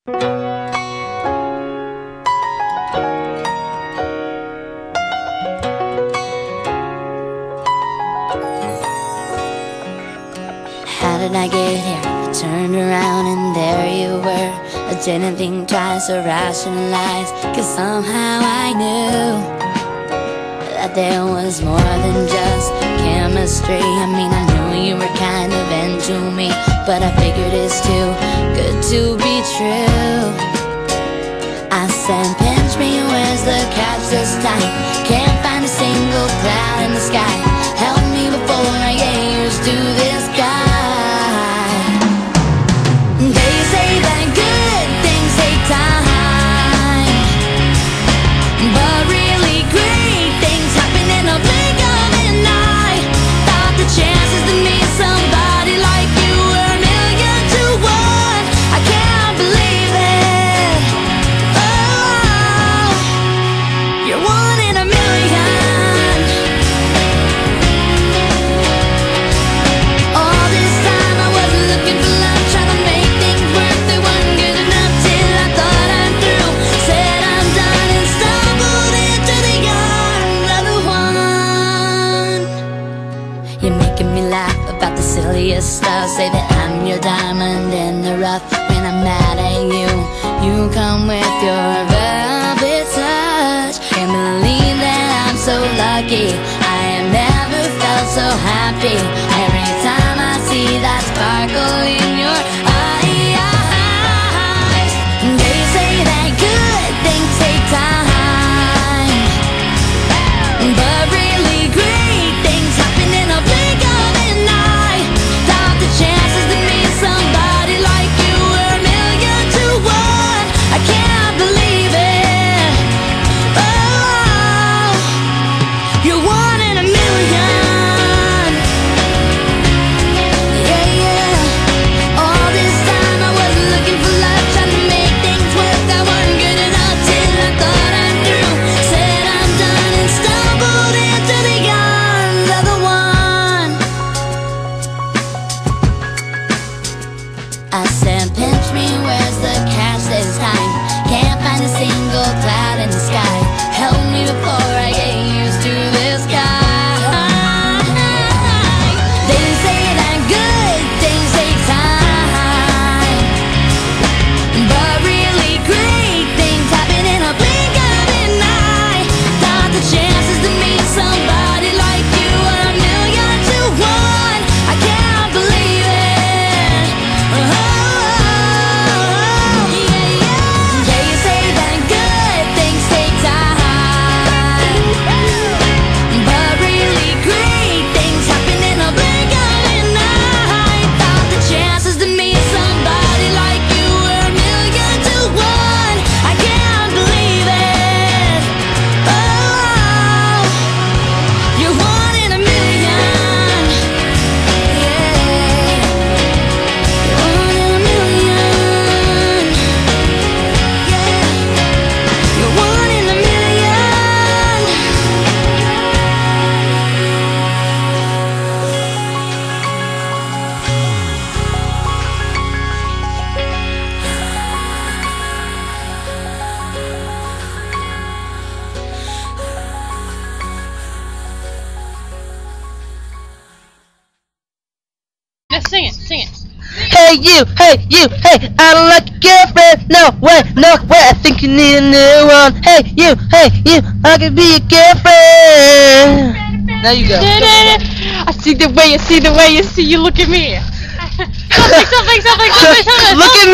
How did I get here? I turned around and there you were. I didn't think twice or rationalize, 'cause somehow I knew that there was more than just chemistry. I mean, I knew you were kind of into me, but I figured it's too good to be true. I said, pinch me, where's the catch this time? Can't find a single cloud in the sky. Help me before I get used to this guy. They say that good things take time, but really great things happen in a blink of an eye. Thought the chances to meet somebody like you were a million to one. I can't believe it. Oh, you're one in a million. All this time I wasn't looking for love, trying to make things work. They weren't good enough till I thought I'm through. Said I'm done and stumbled into the arms of the one. You're making me laugh about the silliest stuff. Say that I'm your diamond in the rough. When I'm mad at you, you come with your velvet touch. Can't believe that I'm so lucky. I have never felt so happy. Every time I see that sparkle in your eyes. They say that good things take time, but really great things happen in a blink of an eye. Thought the chances to meet somebody like you were a million to one. I can't believe it. Oh, you're one in a million. Yeah, yeah. All this time I wasn't looking for love, trying to make things work that weren't good enough till I thought I'm through. Said I'm done and stumbled into the arms of the one. I said, pinch me, where's the catch this time? Can't find a single cloud in the sky. Help me before I get used to this guy. They say that good things take time, but really great things happen in a blink of an eye. Thought the chances to meet somebody like you were a million to one. I can't believe it. Oh, yeah, yeah. They say that good things take time, but really great things happen in a blink of an eye. Thought the chances to meet somebody like you were a million to one. I can't believe it. Oh, you're one in a million. Yeah, you're one in a million. Yeah, you're one in a million. Just sing it, sing it. Hey you, hey, I don't like your girlfriend. No way, I think you need a new one. Hey you, I can be your girlfriend. Now you go. I see the way you see, you look at me. Something. Look at me.